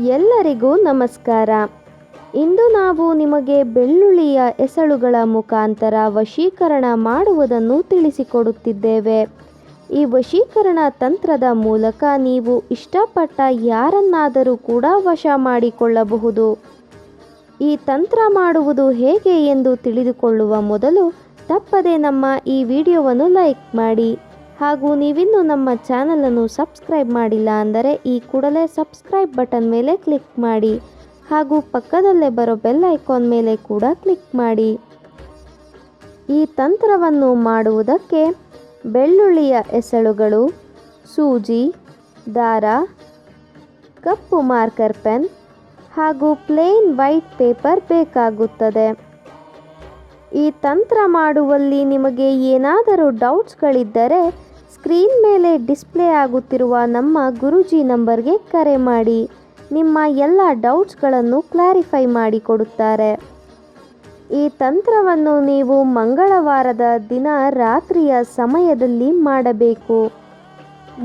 ಎಲ್ಲರಿಗೂ ನಮಸ್ಕಾರ. ಇಂದು ನಾವು ನಿಮಗೆ ಬೆಳ್ಳುಳ್ಳಿಯ ಎಸಳುಗಳ ಮುಖಾಂತರ ವಶೀಕರಣ ಮಾಡುವುದನ್ನು ತಿಳಿಸಿಕೊಡುತ್ತಿದ್ದೇವೆ. ಈ ವಶೀಕರಣ ತಂತ್ರದ ಮೂಲಕ ನೀವು ಇಷ್ಟಪಟ್ಟ ಯಾರನ್ನಾದರೂ ಕೂಡ ವಶ ಮಾಡಿಕೊಳ್ಳಬಹುದು. ಈ ತಂತ್ರ ಮಾಡುವುದು ಹೇಗೆ ಎಂದು ತಿಳಿದುಕೊಳ್ಳುವ ಮೊದಲು ತಪ್ಪದೆ ನಮ್ಮ ಈ ವಿಡಿಯೋವನ್ನು ಲೈಕ್ ಮಾಡಿ. ಹಾಗೂ ನೀವಿನ್ನೂ ನಮ್ಮ ಚಾನಲನ್ನು ಸಬ್ಸ್ಕ್ರೈಬ್ ಮಾಡಿಲ್ಲ ಅಂದರೆ ಈ ಕೂಡಲೇ ಸಬ್ಸ್ಕ್ರೈಬ್ ಬಟನ್ ಮೇಲೆ ಕ್ಲಿಕ್ ಮಾಡಿ ಹಾಗೂ ಪಕ್ಕದಲ್ಲೇ ಬರೋ ಬೆಲ್ ಐಕಾನ್ ಮೇಲೆ ಕೂಡ ಕ್ಲಿಕ್ ಮಾಡಿ. ಈ ತಂತ್ರವನ್ನು ಮಾಡುವುದಕ್ಕೆ ಬೆಳ್ಳುಳ್ಳಿಯ ಎಸಳುಗಳು, ಸೂಜಿ, ದಾರ, ಕಪ್ಪು ಮಾರ್ಕರ್ ಪೆನ್ ಹಾಗೂ ಪ್ಲೇನ್ ವೈಟ್ ಪೇಪರ್ ಬೇಕಾಗುತ್ತದೆ. ಈ ತಂತ್ರ ಮಾಡುವಲ್ಲಿ ನಿಮಗೆ ಏನಾದರೂ ಡೌಟ್ಸ್ಗಳಿದ್ದರೆ ಸ್ಕ್ರೀನ್ ಮೇಲೆ ಡಿಸ್ಪ್ಲೇ ಆಗುತ್ತಿರುವ ನಮ್ಮ ಗುರೂಜಿ ನಂಬರ್ಗೆ ಕರೆ ಮಾಡಿ. ನಿಮ್ಮ ಎಲ್ಲ ಡೌಟ್ಸ್ಗಳನ್ನು ಕ್ಲಾರಿಫೈ ಮಾಡಿಕೊಡುತ್ತಾರೆ. ಈ ತಂತ್ರವನ್ನು ನೀವು ಮಂಗಳವಾರದ ದಿನ ರಾತ್ರಿಯ ಸಮಯದಲ್ಲಿ ಮಾಡಬೇಕು.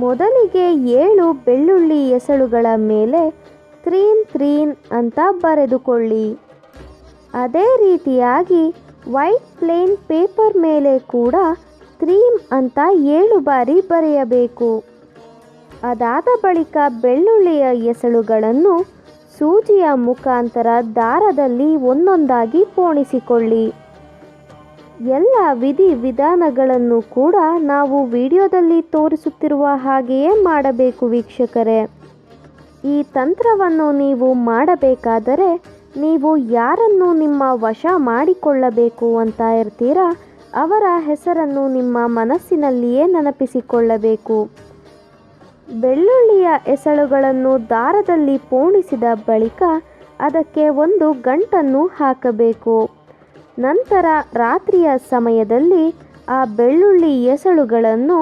ಮೊದಲಿಗೆ 7 ಬೆಳ್ಳುಳ್ಳಿ ಎಸಳುಗಳ ಮೇಲೆ 3 ಅಂತ ಬರೆದುಕೊಳ್ಳಿ. ಅದೇ ರೀತಿಯಾಗಿ ವೈಟ್ ಪ್ಲೇನ್ ಪೇಪರ್ ಮೇಲೆ ಕೂಡ 3 ಅಂತ 7 ಬಾರಿ ಬರೆಯಬೇಕು. ಅದಾದ ಬಳಿಕ ಬೆಳ್ಳುಳ್ಳಿಯ ಎಸಳುಗಳನ್ನು ಸೂಜಿಯ ಮುಖಾಂತರ ದಾರದಲ್ಲಿ ಒಂದೊಂದಾಗಿ ಪೋಣಿಸಿಕೊಳ್ಳಿ. ಎಲ್ಲ ವಿಧಿವಿಧಾನಗಳನ್ನು ಕೂಡ ನಾವು ವಿಡಿಯೋದಲ್ಲಿ ತೋರಿಸುತ್ತಿರುವ ಹಾಗೆಯೇ ಮಾಡಬೇಕು ವೀಕ್ಷಕರೇ. ಈ ತಂತ್ರವನ್ನು ನೀವು ಮಾಡಬೇಕಾದರೆ ನೀವು ಯಾರನ್ನು ನಿಮ್ಮ ವಶ ಮಾಡಿಕೊಳ್ಳಬೇಕು ಅಂತ ಇರ್ತೀರಾ ಅವರ ಹೆಸರನ್ನು ನಿಮ್ಮ ಮನಸ್ಸಿನಲ್ಲಿಯೇ ನೆನಪಿಸಿಕೊಳ್ಳಬೇಕು. ಬೆಳ್ಳುಳ್ಳಿಯ ಎಸಳುಗಳನ್ನು ದಾರದಲ್ಲಿ ಪೋಣಿಸಿದ ಬಳಿಕ ಅದಕ್ಕೆ ಒಂದು ಗಂಟನ್ನು ಹಾಕಬೇಕು. ನಂತರ ರಾತ್ರಿಯ ಸಮಯದಲ್ಲಿ ಆ ಬೆಳ್ಳುಳ್ಳಿ ಎಸಳುಗಳನ್ನು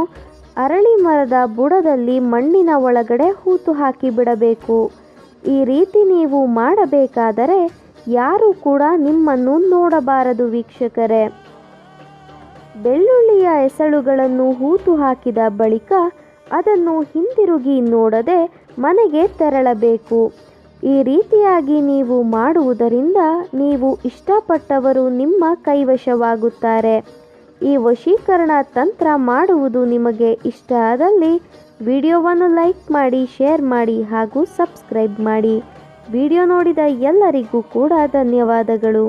ಅರಳಿ ಮರದ ಬುಡದಲ್ಲಿ ಮಣ್ಣಿನ ಒಳಗಡೆ ಹೂತು ಹಾಕಿಬಿಡಬೇಕು. ಈ ರೀತಿ ನೀವು ಮಾಡಬೇಕಾದರೆ ಯಾರೂ ಕೂಡ ನಿಮ್ಮನ್ನು ನೋಡಬಾರದು ವೀಕ್ಷಕರೇ. ಬೆಳ್ಳುಳ್ಳಿಯ ಎಸಳುಗಳನ್ನು ಹೂತು ಹಾಕಿದ ಬಳಿಕ ಅದನ್ನು ಹಿಂದಿರುಗಿ ನೋಡದೆ ಮನೆಗೆ ತೆರಳಬೇಕು. ಈ ರೀತಿಯಾಗಿ ನೀವು ಮಾಡುವುದರಿಂದ ನೀವು ಇಷ್ಟಪಟ್ಟವರು ನಿಮ್ಮ ಕೈವಶವಾಗುತ್ತಾರೆ. ಈ ವಶೀಕರಣ ತಂತ್ರ ಮಾಡುವುದು ನಿಮಗೆ ಇಷ್ಟ ಆದಲ್ಲಿ ವಿಡಿಯೋವನ್ನು ಲೈಕ್ ಮಾಡಿ, ಶೇರ್ ಮಾಡಿ ಹಾಗೂ ಸಬ್ಸ್ಕ್ರೈಬ್ ಮಾಡಿ. ವಿಡಿಯೋ ನೋಡಿದ ಎಲ್ಲರಿಗೂ ಕೂಡ ಧನ್ಯವಾದಗಳು.